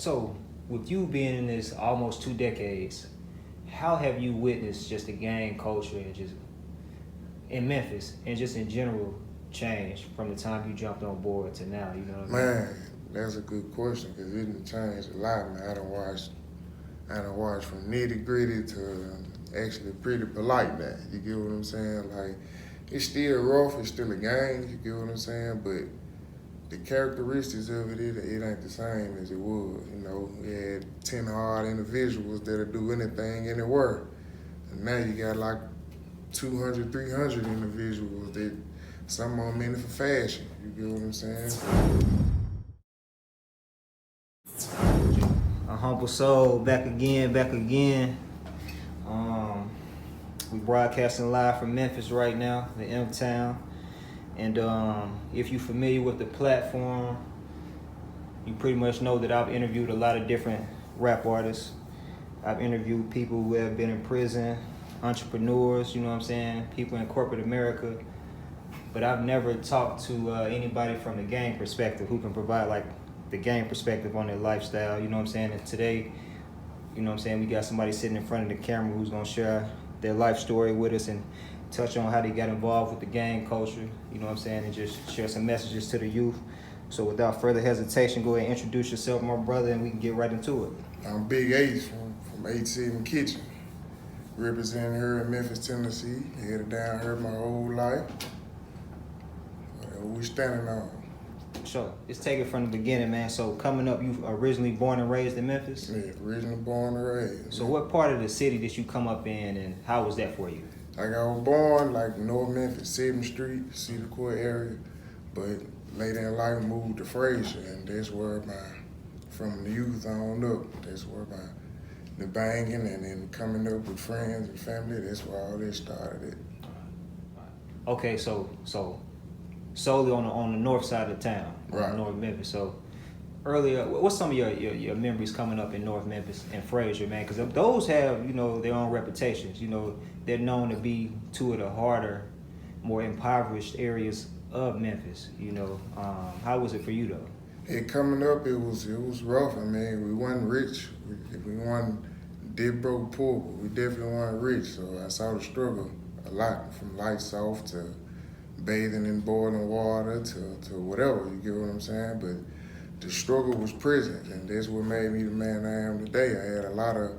So, with you being in this almost 2 decades, how have you witnessed just the gang culture and just in Memphis and just in general change from the time you jumped on board to now? You know what I mean? Man, that's a good question because it done changed a lot, man. I done watched from nitty gritty to actually pretty polite now. You get what I'm saying? Like, it's still rough, it's still a gang, you get what I'm saying? But the characteristics of it ain't the same as it was. You know, we had 10 hard individuals that'll do anything, anywhere. And now you got like 200, 300 individuals that some of them in it for fashion. You get what I'm saying? AHumbleSoul, back again. We broadcasting live from Memphis right now, the M-Town. And if you're familiar with the platform, you pretty much know that I've interviewed a lot of different rap artists. I've interviewed people who have been in prison, entrepreneurs, you know what I'm saying, people in corporate America. But I've never talked to anybody from the gang perspective who can provide like the gang perspective on their lifestyle, you know what I'm saying? And today, you know what I'm saying, we got somebody sitting in front of the camera who's gonna share their life story with us and touch on how they got involved with the gang culture, you know what I'm saying, and just share some messages to the youth. So without further hesitation, go ahead and introduce yourself, my brother, and we can get right into it. I'm Big Ace from 87 Kitchen, representing her in Memphis, Tennessee. Headed down here my whole life. Whatever we standing on. Sure. Let's take it from the beginning, man. So coming up, you originally born and raised in Memphis? Yeah, originally born and raised. So what part of the city did you come up in, and how was that for you? Like, I was born like North Memphis, 7th Street, Cedar Court area, but later in life moved to Frazier, and that's where from the youth on up, that's where the banging and then coming up with friends and family, that's where all this started. Okay, so solely on the north side of town, right. North Memphis. So earlier, what's some of your memories coming up in North Memphis and Frazier, man? Because those have, you know, their own reputations. You know, they're known to be two of the harder, more impoverished areas of Memphis. You know, how was it for you though? Coming up, it was rough. I mean, we wasn't rich. We wasn't dead broke poor, but we definitely weren't rich. So I saw the struggle a lot, from lights off to bathing in boiling water to whatever, you get what I'm saying? But the struggle was present, and that's what made me the man I am today. I had a lot of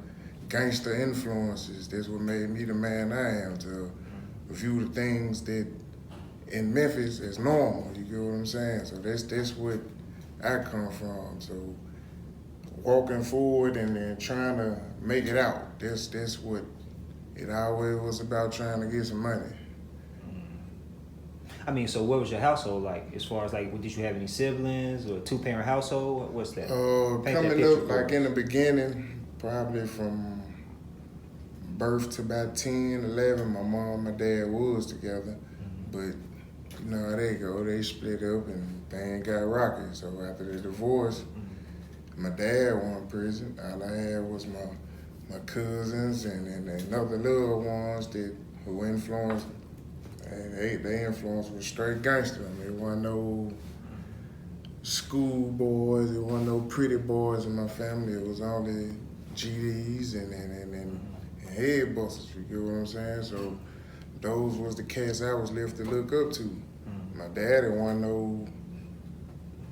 gangster influences. That's what made me the man I am, to view the things that in Memphis as normal, you get what I'm saying? So that's what I come from. So walking forward and then trying to make it out, that's what it always was about, trying to get some money. I mean, so what was your household like? As far as like, did you have any siblings or a 2-parent household? What's that? Coming up, like in the beginning, probably from birth to about 10, 11, my mom and my dad was together. But you know how they go, they split up and things got rocky. So after the divorce, my dad went in prison. All I had was my cousins and other little ones who influenced. And their influence was straight gangster. I mean, it wasn't no school boys, it wasn't no pretty boys in my family. It was only GDs and head busters, you get what I'm saying? So those was the cats I was left to look up to. My daddy wasn't no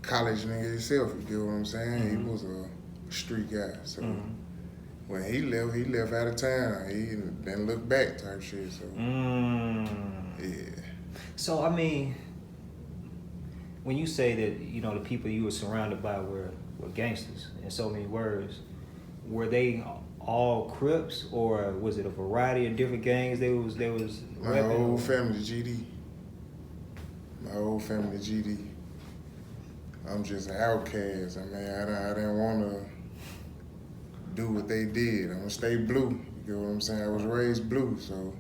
college nigga himself, you get what I'm saying? He was a street guy. So when he left out of town. He didn't look back type shit, so. Yeah. So, I mean, when you say that, you know, the people you were surrounded by were gangsters, in so many words, were they all Crips, or was it a variety of different gangs they was My whole family GD. My whole family GD. I'm just an outcast. I mean, I didn't want to do what they did. I'm gonna stay blue. You know what I'm saying? I was raised blue, so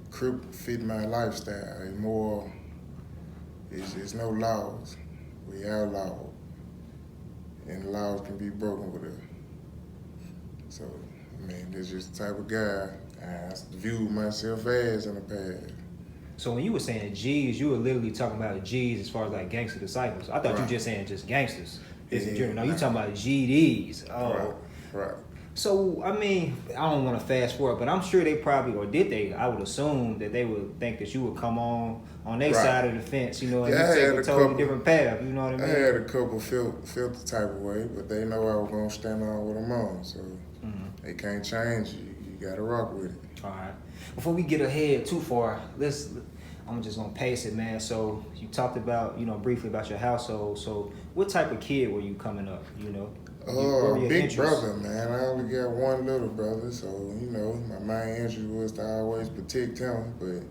Crip fit my lifestyle. It's more, it's no laws. We outlawed. And laws can be broken with it. So, I mean, that's just the type of guy I viewed myself as in the past. So when you were saying G's, you were literally talking about G's as far as like gangster disciples. I thought you were just saying just gangsters. This in general. Now you talking about GDs. Oh. Right. So, I mean, I don't want to fast forward, but I'm sure they probably, or did they, I would assume that they would think that you would come on their side of the fence, you know, and you take a totally different path, you know what I mean? I had a couple felt the type of way, but they know I was going to stand on what I'm on, so they can't change you. You got to rock with it. All right. Before we get ahead too far, I'm just going to pace it, man. So, you talked about, you know, briefly about your household. So, what type of kid were you coming up, you know? Big brother, man. I only got one little brother, so, you know, my main interest was to always protect him, but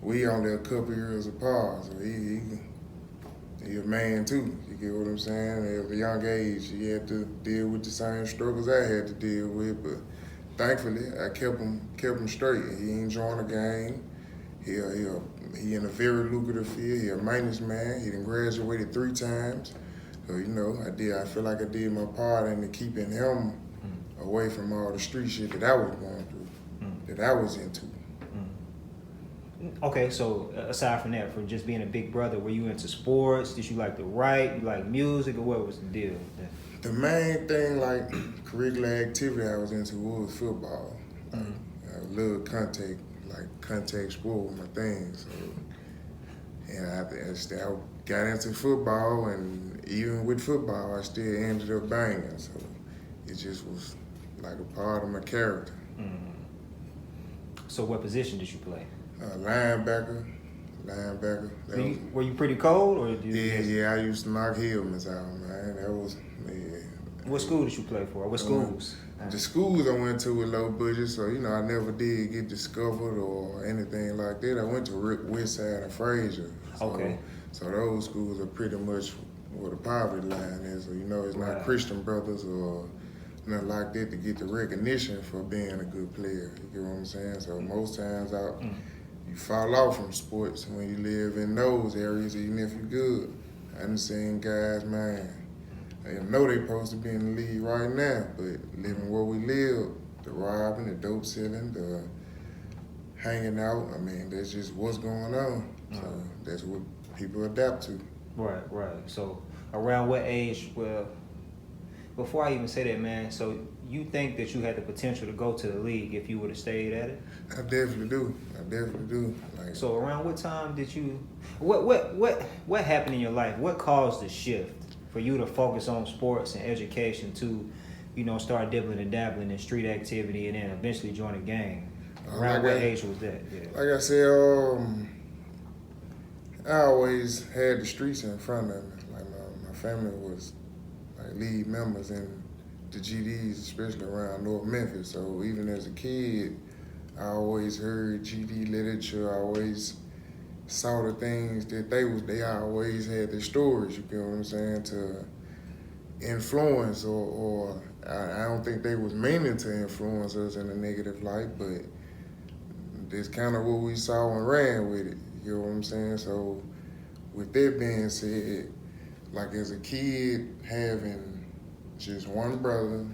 we only a couple years apart, so he a man too. You get what I'm saying? At a young age, he had to deal with the same struggles I had to deal with, but thankfully, I kept him straight. He ain't joined the game. He in a very lucrative field. He a maintenance man. He done graduated 3 times. So, you know, I feel like I did my part in keeping him away from all the street shit that I was going through, that I was into. Okay, so aside from that, from just being a big brother, were you into sports? Did you like to write? You like music, or what was the deal? The main thing, like curricular activity I was into was football. I love contact sport was my thing. So, and I got into football, and even with football, I still ended up banging. So it just was like a part of my character. So what position did you play? Linebacker. Were you pretty cold, or did you Yeah, I used to knock helmets out, man. That was, What school did you play for? What schools? The schools I went to with low budget, so, you know, I never did get discovered or anything like that. I went to Westside and Fraser. So those schools are pretty much where the poverty line is. So, you know, it's not Christian brothers or nothing like that to get the recognition for being a good player. You get what I'm saying? So most times you fall off from sports when you live in those areas, even if you're good. I done seen guys, man, they know they supposed to be in the league right now, but living where we live, the robbing, the dope selling, the hanging out, I mean, that's just what's going on. So that's what people adapt to. Right. So around what age, well, before I even say that, man, so you think that you had the potential to go to the league if you would have stayed at it? I definitely do. Like, so around what time did you, what happened in your life? What caused the shift for you to focus on sports and education to, you know, start dibbling and dabbling in street activity and then eventually join a gang? Around what age was that? Yeah. Like I said, I always had the streets in front of me. Like my family was like lead members in the GDs, especially around North Memphis. So even as a kid, I always heard GD literature. I always saw the things that they always had their stories, you know what I'm saying, to influence or I don't think they was meaning to influence us in a negative light, but that's kind of what we saw and ran with it, you know what I'm saying? So with that being said, like as a kid having just one brother,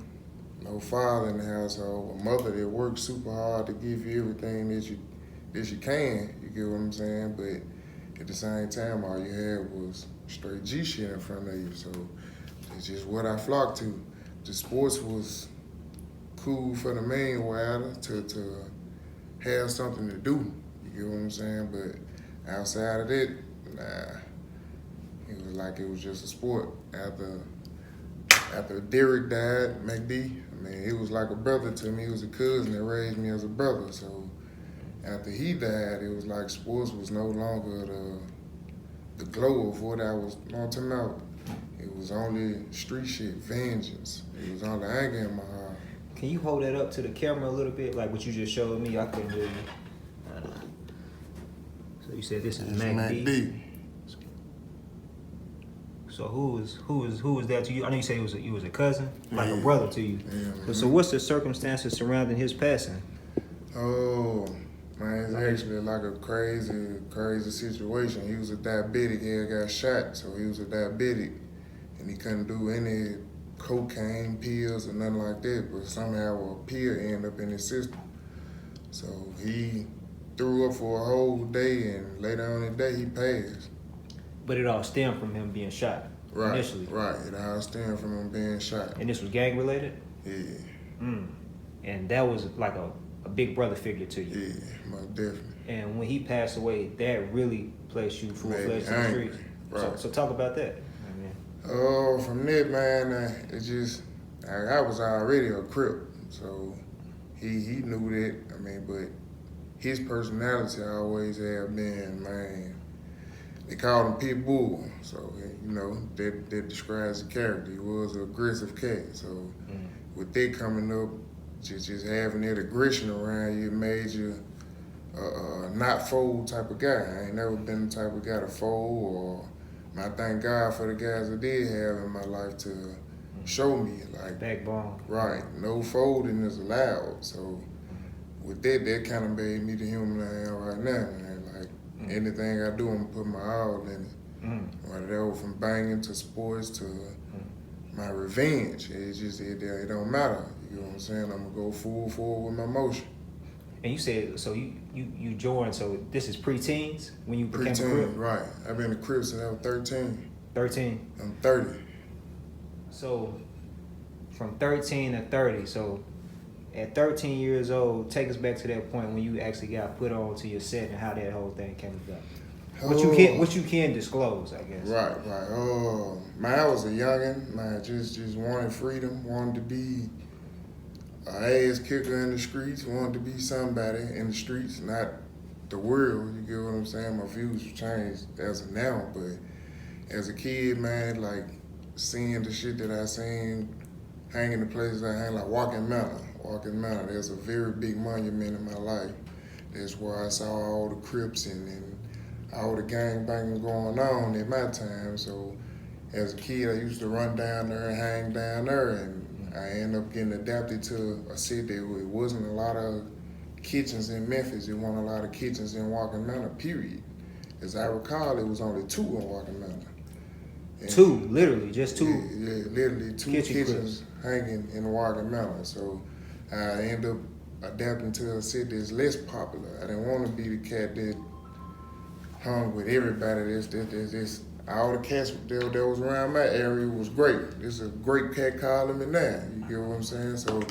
no father in the household, a mother that works super hard to give you everything that you can, you get what I'm saying? But at the same time, all you had was straight G shit in front of you. So it's just what I flocked to. The sports was cool for the main wilder to have something to do, you get what I'm saying? But outside of that, nah, it was just a sport. After Derek died, McD, I mean, he was like a brother to me. He was a cousin that raised me as a brother. So after he died, it was like sports was no longer the glow of what I was wanting out. It was only street shit, vengeance. It was only anger in my heart. Can you hold that up to the camera a little bit, like what you just showed me? I couldn't hear you. So you said this is McD. So who was that to you? I know you said he was a cousin, like a brother to you. Yeah, so what's the circumstances surrounding his passing? Oh, man, it's actually like a crazy situation. He was a diabetic. He had got shot, so he was a diabetic, and he couldn't do any cocaine pills or nothing like that. But somehow a pill ended up in his system, so he threw up for a whole day, and later on in the day he passed. But it all stemmed from him being shot. initially. Right. It all stemmed from him being shot. And this was gang related? Yeah. And that was like a big brother figure to you. Yeah, most definitely. And when he passed away, that really placed you full-fledged in the streets. Right. So talk about that. Oh, from that, man, it just, I was already a Crip, so he knew that. I mean, but his personality always had been, man, they called him Pit Bull, so, you know, that describes the character. He was an aggressive cat, so with that coming up, just having that aggression around you, it made you not fold type of guy. I ain't never been the type of guy to fold, or I thank God for the guys I did have in my life to show me, like, backbone. Right, no folding is allowed. So with that kind of made me the human I am right now, man. Like, anything I do, I'm gonna put my all in it. Whether that was from banging to sports to my revenge, it don't matter. You know what I'm saying? I'm gonna go full forward with my motion. And you said, so you joined, so this is pre-teens when you became a Crip? Pre-teen, right. I've been a Crip since I was 13. 13? I'm 30. So from 13 to 30, so at 13 years old, take us back to that point when you actually got put on to your set and how that whole thing came about. What you can disclose, I guess. Right. Man, I was a youngin', man, just wanted freedom, wanted to be an ass kicker in the streets, wanted to be somebody in the streets, not the world, you get what I'm saying? My views have changed as of now, but as a kid, man, like, seeing the shit that I seen, hanging the places I hang, like Walking Mountain, there's a very big monument in my life. That's where I saw all the Crips and all the gang banging going on at my time. So as a kid, I used to run down there and hang down there, and I ended up getting adapted to a city where it wasn't a lot of kitchens in Memphis. It wasn't a lot of kitchens in Walking Mountain, period. As I recall, it was only 2 in Walking Mountain. And 2, literally, just 2? Yeah, literally 2 kitchens hanging in Walking Mountain. So I ended up adapting to a city that's less popular. I didn't want to be the cat that hung with everybody. All the cats that was around my area was great. This is a great cat calling me now. You get what I'm saying? So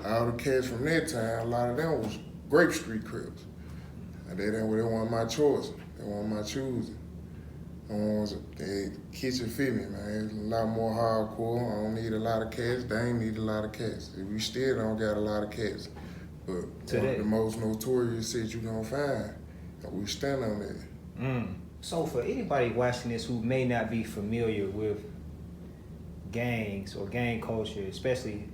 all the cats from that time, a lot of them was great street Crips. And they weren't my choice. They weren't my choosing. They kitchen fit me, man. It's a lot more hardcore. I don't need a lot of cats. They ain't need a lot of cats. We still don't got a lot of cats. But one of the most notorious shit you gonna find. And we stand on that. So for anybody watching this who may not be familiar with gangs or gang culture, especially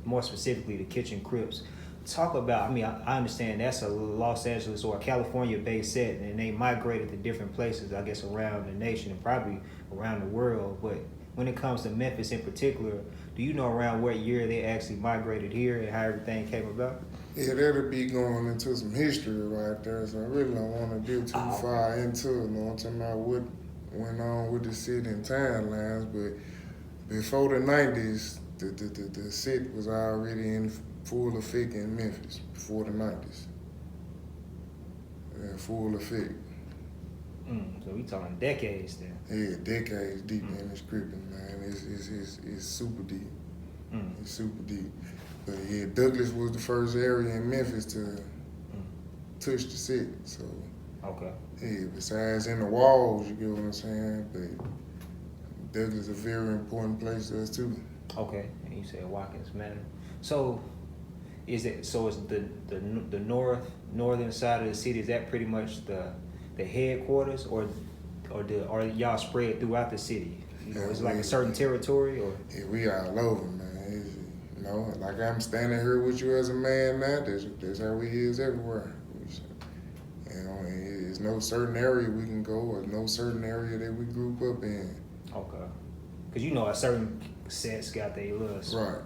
more specifically the kitchen Crips, talk about, I understand that's a Los Angeles or a California-based set, and they migrated to different places, I guess, around the nation and probably around the world. But when it comes to Memphis in particular, do you know around what year they actually migrated here and how everything came about? Yeah, that'll be going into some history right there, so I really don't want to get too far into it. You know what I'm talking about, what went on with the city and timelines, but before the 90s, the city was already in full effect in Memphis, before the 90s. Yeah, full effect. So we talking decades then. Yeah, decades deep in this scripting, man. It's super deep. It's super deep. But yeah, Douglas was the first area in Memphis to touch the city. So okay. Yeah, besides in the walls, you get what I'm saying? But Douglas is a very important place to us too. Okay, and you said Watkins Manor. So is the northern side of the city, is that pretty much the headquarters, or are y'all spread throughout the city? You know, is it like a certain territory, or? Yeah, we all over, man. You know, like I'm standing here with you as a man now, that's how we is everywhere. You know, there's no certain area we can go, or no certain area that we group up in. Okay. Because you know a certain sets got their little right.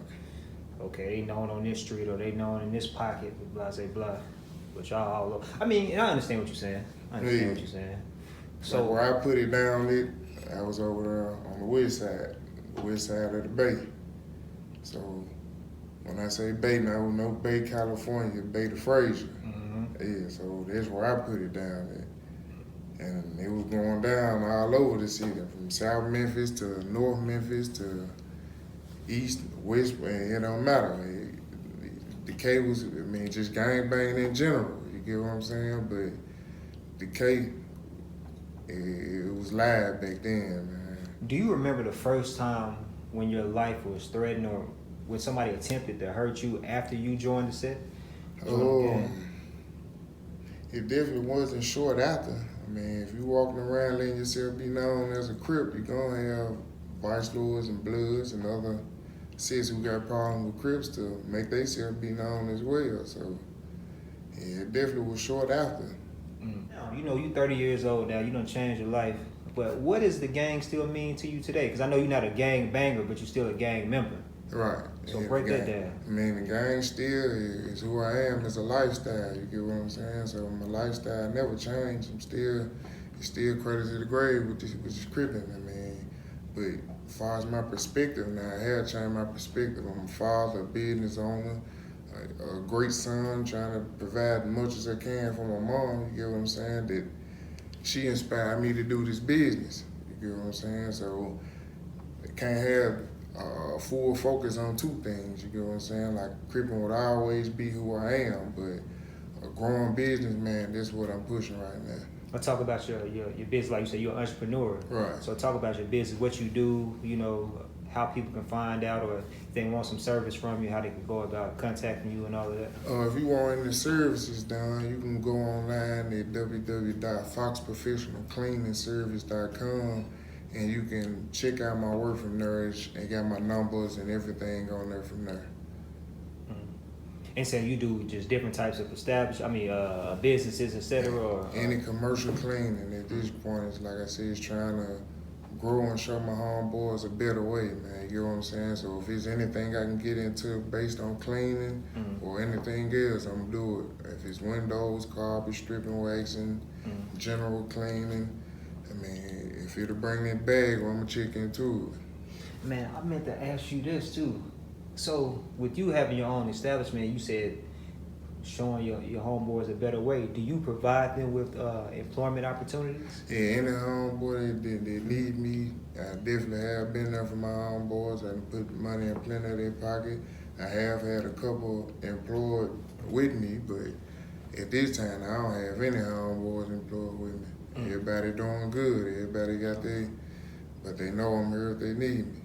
Okay, they known on this street, or they known in this pocket, blah, blah, blah. But y'all all over. I mean, I understand what you're saying. What you're saying. So like where I put it down, I was over there on the west side of the Bay. So when I say Bay now, no Bay, California, Bay to Fraser. Yeah, so that's where I put it down at. And it was going down all over the city, from South Memphis to North Memphis to East, West, and it don't matter. Decay was, just gang banging in general, you get what I'm saying? But Decay, it was live back then, man. Do you remember the first time when your life was threatened or when somebody attempted to hurt you after you joined the set? It definitely wasn't short after. If you walking around letting yourself be known as a Crip, you're gonna have vice lords and bloods and other sets who got problems with Crips to make themselves be known as well. So, yeah, it definitely was short after. Now, you 30 years old now, you done changed your life, but what does the gang still mean to you today? Because I know you're not a gang banger, but you're still a gang member. Right. So break that down. The gang still is who I am. It's a lifestyle, you get what I'm saying? So my lifestyle never changed. It's still credit to the grave with this cripping, But as far as my perspective now, I have changed my perspective. I'm a father, a business owner, a great son, trying to provide as much as I can for my mom, you get what I'm saying? That she inspired me to do this business, you get what I'm saying? So I can't have full focus on two things, you get what I'm saying? Like cripping would always be who I am, but a growing businessman, that's what I'm pushing right now. I'll talk about your business, like you said, you're an entrepreneur. Right. So talk about your business, what you do, how people can find out, or if they want some service from you, how they can go about contacting you and all of that. If you want any services done, you can go online at www.foxprofessionalcleaningservice.com and you can check out my work from there and got my numbers and everything on there from there. And so you do just different types of businesses, etc. Or any commercial cleaning at this point is, like I said, is trying to grow and show my homeboys a better way, man. You know what I'm saying? So if there's anything I can get into based on cleaning or anything else, I'm gonna do it. If it's windows, carpet, stripping, waxing, general cleaning, if it'll bring that bag, well, I'm gonna check into it. Man, I meant to ask you this too. So with you having your own establishment, you said showing your homeboys a better way. Do you provide them with employment opportunities? Yeah, any homeboy that need me, I definitely have been there for my homeboys. I put money in plenty of their pocket. I have had a couple employed with me, but at this time, I don't have any homeboys employed with me. Everybody doing good. Everybody got but they know I'm here if they need me.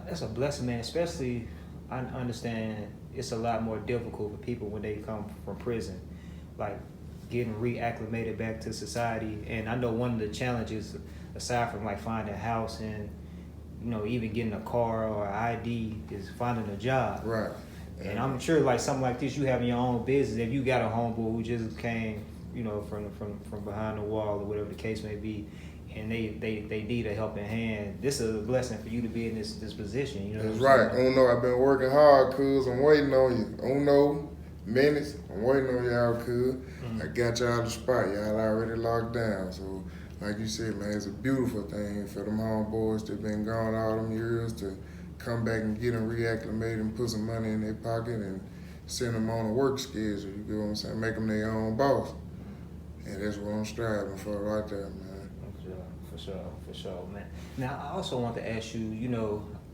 That's a blessing, man. Especially, I understand it's a lot more difficult for people when they come from prison, like getting reacclimated back to society. And I know one of the challenges, aside from like finding a house and even getting a car or ID, is finding a job. Right. And I'm sure like something like this, you having your own business. If you got a homeboy who just came, from behind the wall or whatever the case may be, and they need a helping hand, this is a blessing for you to be in this position. That's right. Uno, I've been working hard, cuz. I'm waiting on you. Uno, minutes, I'm waiting on y'all, cuz. I got y'all the spot. Y'all already locked down. So, like you said, man, it's a beautiful thing for them homeboys that been gone all them years to come back and get them reacclimated and put some money in their pocket and send them on a work schedule. You get what I'm saying? Make them their own boss. And that's what I'm striving for right there, man. For sure, man. Now, I also want to ask you,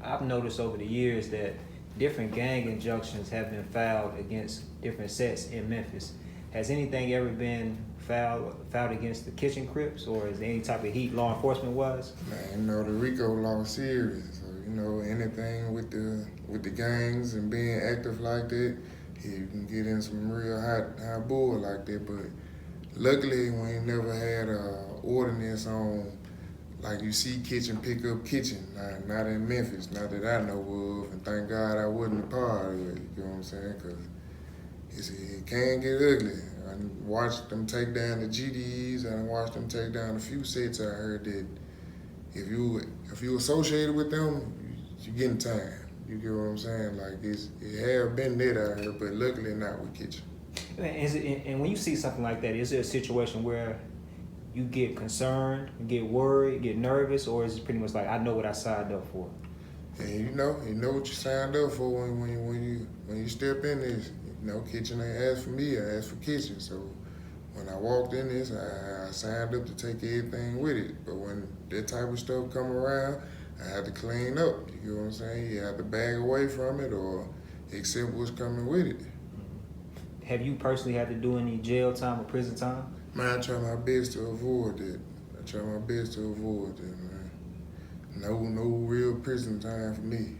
I've noticed over the years that different gang injunctions have been filed against different sets in Memphis. Has anything ever been filed against the kitchen Crips, or is there any type of heat law enforcement was? Man, the RICO law is serious. So, anything with the gangs and being active like that, you can get in some real hot bull like that. But luckily, we ain't never had an ordinance on, like you see kitchen pick up kitchen, not in Memphis, not that I know of, and thank God I wasn't a part of it, you know what I'm saying, because it can get ugly. I watched them take down the GDs, and I watched them take down a few sets. I heard that if you associated with them, you getting time, you get what I'm saying, like it have been that out here, but luckily not with kitchen. And when you see something like that, is there a situation where you get concerned, get worried, get nervous, or is it pretty much like, I know what I signed up for? And you know what you signed up for when you step in this. Kitchen ain't asked for me, I asked for kitchen. So when I walked in this, I signed up to take everything with it. But when that type of stuff come around, I had to clean up. You know what I'm saying? You have to back away from it or accept what's coming with it. Have you personally had to do any jail time or prison time? Man, I try my best to avoid that. Man. No real prison time for me.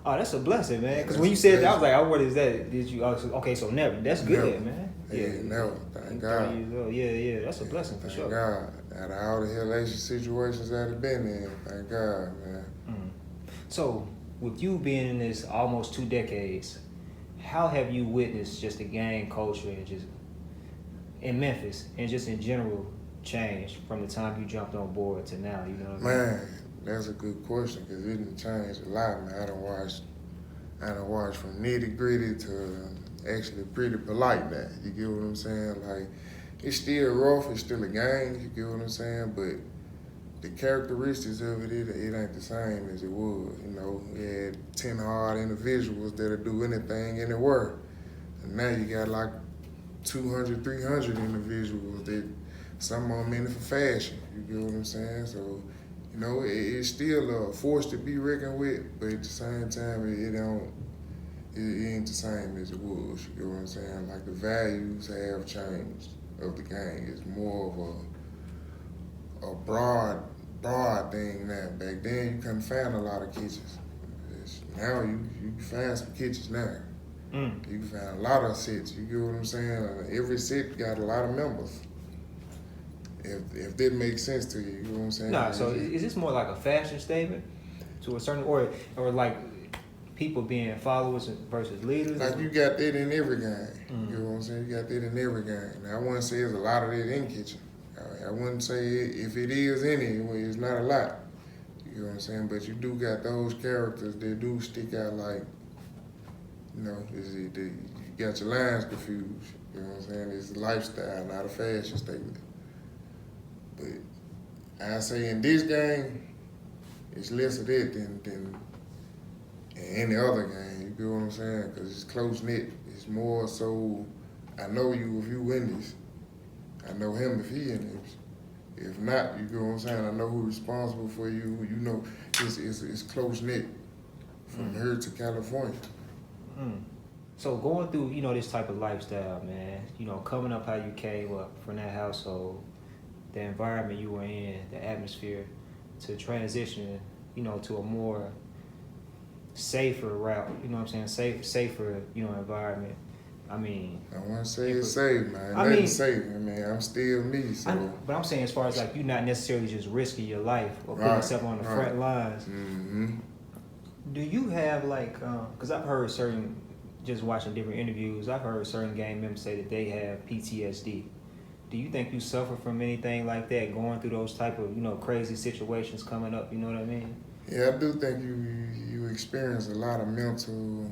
Oh, that's a blessing, man. Because when you said that, I was like, oh, what is that? Did you? Okay, so never. That's good, Never. man. Yeah, never. Thank God. Years old. Yeah, that's a blessing for Thank sure. God. Out of all the hellacious situations I've been in, thank God, man. So, with you being in this almost 2 decades, how have you witnessed just the gang culture and just in Memphis and just in general change from the time you jumped on board to now? You know what I mean? Man, that's a good question because it done changed a lot, man. I done watched from nitty gritty to actually pretty polite now. You get what I'm saying? Like, it's still rough, it's still a gang, you get what I'm saying? But the characteristics of it ain't the same as it was. You know, we had 10 hard individuals that'll do anything, anywhere. And now you got like 200, 300 individuals that some of them in it for fashion. You get what I'm saying? So, you know, it's still a force to be reckoned with, but at the same time, it ain't the same as it was. You get what I'm saying? Like the values have changed of the gang. It's more of a broad thing now. Back then, you couldn't find a lot of kitchens. Now you can find some kitchens now. You can find a lot of sets. You get what I'm saying? Every set got a lot of members. If that makes sense to you, you know what I'm saying? Nah, so is this more like a fashion statement to a certain, or like people being followers versus leaders? Like you got that in every gang. You know what I'm saying? You got that in every gang. Now I wouldn't say there's a lot of that in kitchen. I wouldn't say if it is any, it's not a lot. You know what I'm saying? But you do got those characters that do stick out like, you know, you got your lines confused. You know what I'm saying? It's a lifestyle, not a fashion statement. But I say in this gang, it's less of that than in any other gang. You get what I'm saying? Because it's close knit. It's more so, I know you if you in this. I know him if he in this. If not, you get what I'm saying? I know who's responsible for you. You know, it's close knit from here to California. So going through, you know, this type of lifestyle, man, you know, coming up how you came up from that household, the environment you were in, the atmosphere, to transition, you know, to a more safer route, you know what I'm saying, safer, you know, environment. I mean, I want to say it's safe, man. I mean, safe. I mean, I'm still me, so. But I'm saying as far as like you not necessarily just risking your life or putting yourself on the front lines. Do you have like, because I've heard just watching different interviews, I've heard certain gang members say that they have PTSD. Do you think you suffer from anything like that, going through those type of, you know, crazy situations coming up, you know what I mean? Yeah, I do think you experience a lot of mental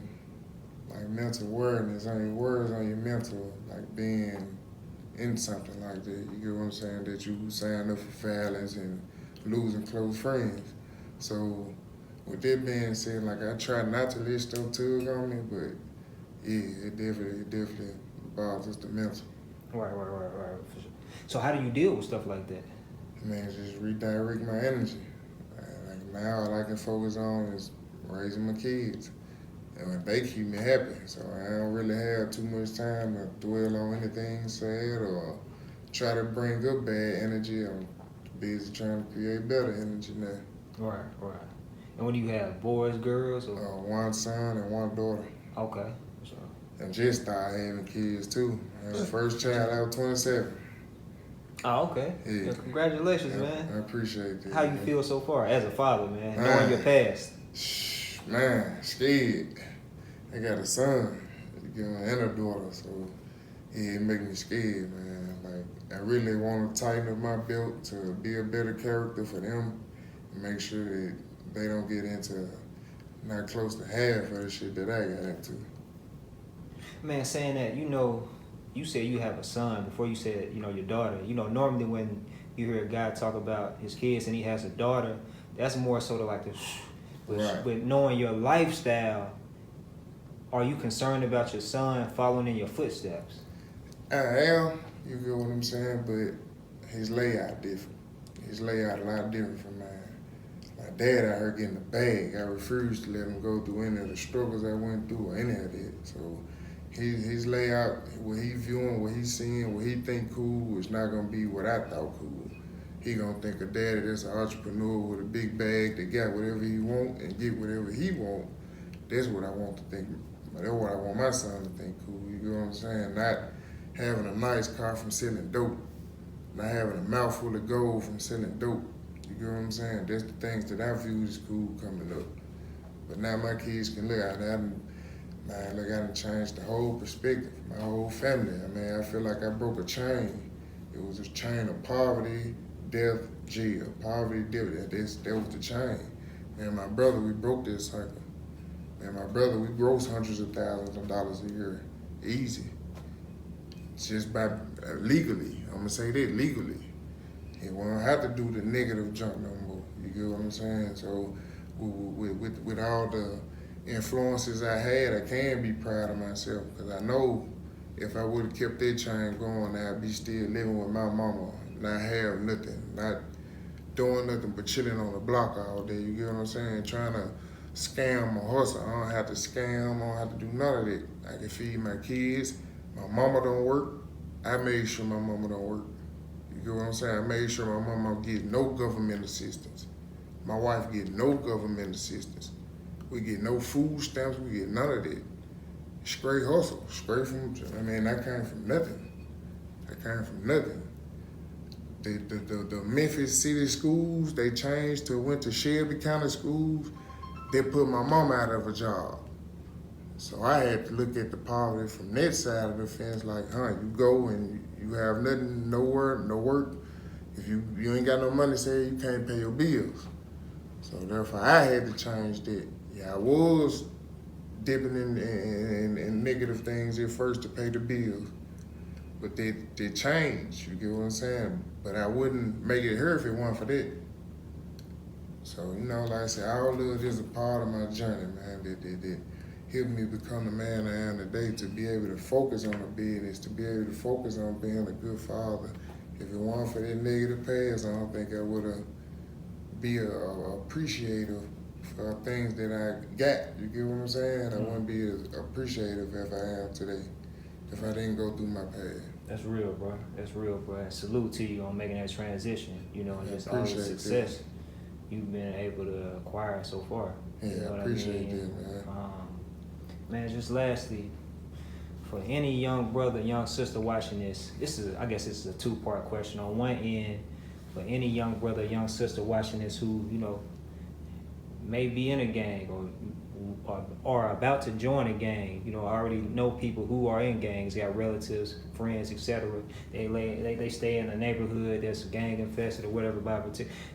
awareness on your words, on your mental, like being in something like that. You get what I'm saying? That you sign up for violence and losing close friends. So with that being said, like I try not to let stuff tug on me, but yeah, it definitely bothers the mental. Right. For sure. So how do you deal with stuff like that? Man, just redirect my energy. Like now all I can focus on is raising my kids. And they keep me happy, so I don't really have too much time to dwell on anything sad or try to bring up bad energy. I'm busy trying to create better energy now. Right. And what do you have, boys, girls? Or? One son and one daughter. Okay. So. And just started having kids too. I was the first child, I was 27. Oh, okay. Yeah. Congratulations, man. I appreciate that. How you feel so far as a father, man, knowing your past? Man, scared. I got a son, and a daughter, so yeah, it make me scared, man. Like I really want to tighten up my belt to be a better character for them, and make sure that they don't get into not close to half of the shit that I got into. Man, saying that, you know, you said you have a son before you said, you know, your daughter. You know, normally when you hear a guy talk about his kids and he has a daughter, that's more sort of like the But knowing your lifestyle, are you concerned about your son following in your footsteps? I am, you get what I'm saying, but his layout different. His layout a lot different from mine. My dad out here getting the bag. I refused to let him go through any of the struggles I went through or any of that. So his layout, what he viewing, what he seeing, what he think cool is not gonna be what I thought cool. He gonna think a daddy that's an entrepreneur with a big bag that got whatever he want and get whatever he want. That's what I want to think. That's what I want my son to think cool. You know what I'm saying? Not having a nice car from selling dope. Not having a mouthful of gold from selling dope. You get what I'm saying? That's the things that I view as cool coming up. But now my kids can look at it. I done changed the whole perspective, my whole family. I mean, I feel like I broke a chain. It was a chain of poverty, death, jail. Poverty, death, that was the chain. Me and my brother, we broke this cycle. Me and my brother, we gross hundreds of thousands of dollars a year. Easy. Just by legally, I'm gonna say that, legally. He won't have to do the negative junk no more. You get what I'm saying? So with all the influences I had, I can be proud of myself because I know if I would have kept that chain going, I'd be still living with my mama, not have nothing, not doing nothing but chilling on the block all day. You get what I'm saying? Trying to scam or hustle. I don't have to scam. I don't have to do none of that. I can feed my kids. My mama don't work. I made sure my mama don't work. You get what I'm saying? I made sure my mama get no government assistance. My wife get no government assistance. We get no food stamps. We get none of that. Straight hustle. Straight from, I came from nothing. I came from nothing. The Memphis city schools, they changed went to Shelby County schools. They put my mama out of a job. So I had to look at the poverty from that side of the fence like, you go and you have nothing, no work. If you ain't got no money, say you can't pay your bills. So therefore I had to change that. Yeah, I was dipping in negative things at first to pay the bills. But they changed, you get what I'm saying? But I wouldn't make it hurt if it weren't for that. So, like I said, all of it is a part of my journey, man, that helped me become the man I am today, to be able to focus on the business, to be able to focus on being a good father. If it weren't for that negative past, I don't think I would have be appreciative for things that I got. You get what I'm saying? I wouldn't be as appreciative as I am today if I didn't go through my past. That's real, bro. That's real, bro. And salute to you on making that transition, and just all the success you've been able to acquire so far. Yeah, you know I appreciate that, man. Man, just lastly, for any young brother, young sister watching this, I guess this is a two-part question. On one end, for any young brother, young sister watching this who, may be in a gang or about to join a gang, I already know people who are in gangs, got relatives, friends, etc. They stay in a neighborhood that's gang infested or whatever.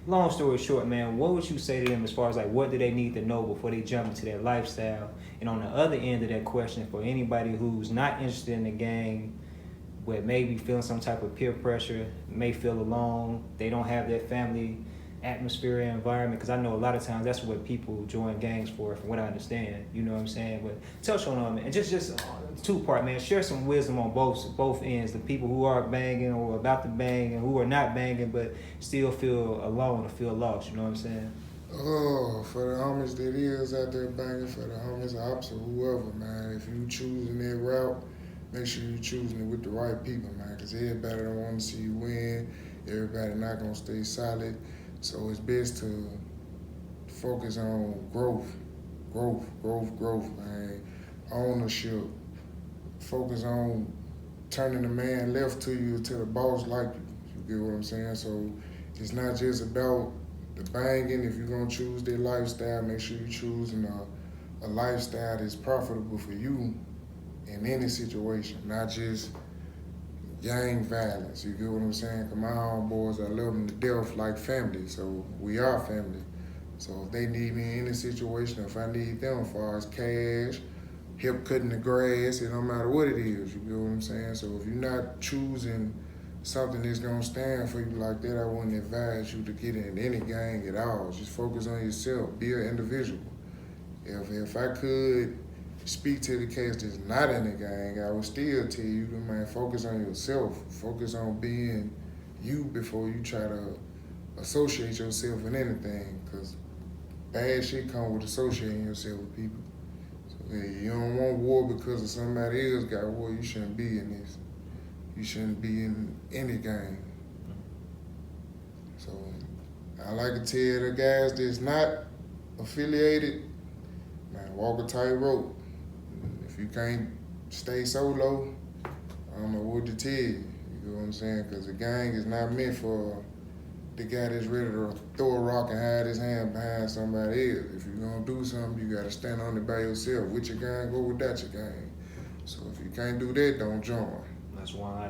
Long story short, man, what would you say to them as far as what do they need to know before they jump into that lifestyle? And on the other end of that question, for anybody who's not interested in the gang, but maybe feeling some type of peer pressure, may feel alone, they don't have that family atmosphere and environment, because I know a lot of times that's what people join gangs for, from what I understand. You know what I'm saying? But touch on them, and just two-part, man. Share some wisdom on both ends. The people who are banging or about to bang, and who are not banging but still feel alone or feel lost. You know what I'm saying? Oh, for the homies that is out there banging, for the homies, opposite, whoever, man. If you choosing that route, make sure you choosing it with the right people, man. Because everybody don't want to see you win. Everybody not gonna stay solid. So it's best to focus on growth, man. Ownership. Focus on turning the man left to you to the boss like you. You get what I'm saying? So it's not just about the banging. If you're gonna choose that lifestyle, make sure you're choosing a lifestyle that's profitable for you in any situation, not just gang violence. You get what I'm saying? Cause my homeboys, I love them to death like family, so we are family. So if they need me in any situation, if I need them as far as cash, help cutting the grass, it don't matter what it is, you get what I'm saying? So if you're not choosing something that's gonna stand for you like that, I wouldn't advise you to get in any gang at all. Just focus on yourself, be an individual. If I could speak to the cats that's not in the gang, I would still tell you, man, focus on yourself. Focus on being you before you try to associate yourself with anything, because bad shit come with associating yourself with people. So hey, you don't want war because of somebody else got war. You shouldn't be in this. You shouldn't be in any gang. So I like to tell the guys that's not affiliated, man, walk a tightrope. If you can't stay solo, I don't know what to tell you. You know what I'm saying? Because the gang is not meant for the guy that's ready to throw a rock and hide his hand behind somebody else. If you're gonna do something, you gotta stand on it by yourself. With your gang, go without your gang. So if you can't do that, don't join. That's why I